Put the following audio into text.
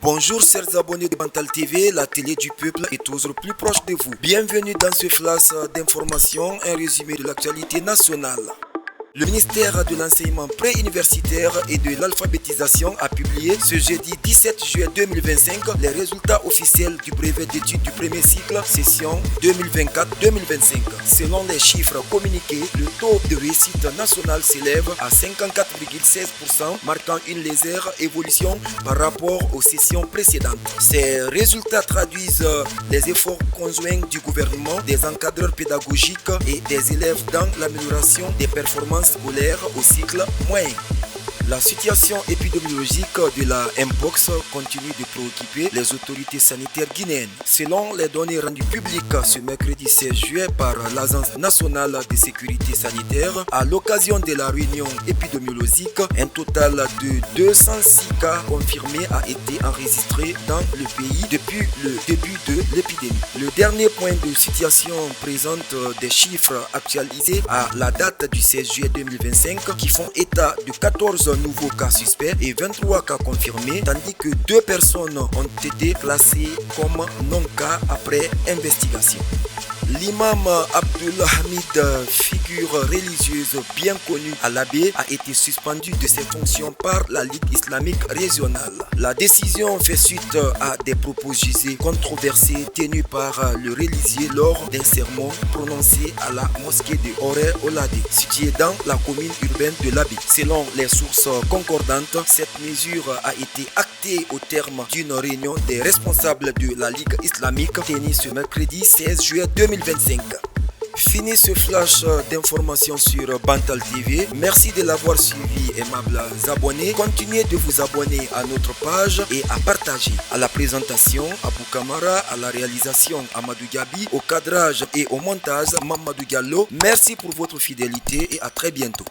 Bonjour chers abonnés de Bantal TV, la télé du peuple est toujours plus proche de vous. Bienvenue dans ce flash d'informations, un résumé de l'actualité nationale. Le ministère de l'enseignement pré-universitaire et de l'alphabétisation a publié ce jeudi 17 juillet 2025 les résultats officiels du brevet d'études du premier cycle session 2024-2025. Selon les chiffres communiqués, le taux de réussite nationale s'élève à 54,16%, marquant une légère évolution par rapport aux sessions précédentes. Ces résultats traduisent les efforts conjoints du gouvernement, des encadreurs pédagogiques et des élèves dans l'amélioration des performances scolaires au cycle moyen. La situation épidémiologique de la Mpox continue de préoccuper les autorités sanitaires guinéennes. Selon les données rendues publiques ce mercredi 16 juillet par l'Agence nationale de sécurité sanitaire, à l'occasion de la réunion épidémiologique, un total de 206 cas confirmés a été enregistré dans le pays depuis le début de l'épidémie. Le dernier point de situation présente des chiffres actualisés à la date du 16 juillet 2025 qui font état de 14 nouveaux cas suspects et 23 cas confirmés, tandis que 2 personnes ont été classées comme non-cas après investigation. L'imam Abdullah Hamid, figure religieuse bien connue à l'Abbé, a été suspendu de ses fonctions par la Ligue islamique régionale. La décision fait suite à des propos jugés controversés tenus par le religieux lors d'un sermon prononcé à la mosquée de Oré Olade, située dans la commune urbaine de l'Abbé. Selon les sources concordantes, cette mesure a été actée au terme d'une réunion des responsables de la Ligue islamique tenue ce mercredi 16 juillet 2025. Fini ce flash d'informations sur Bantal TV. Merci de l'avoir suivi, aimables abonnés. Continuez de vous abonner à notre page et à partager. À la présentation, Abou Kamara, à la réalisation, Amadou Gabi, au cadrage et au montage, Mamadou Diallo. Merci pour votre fidélité et à très bientôt.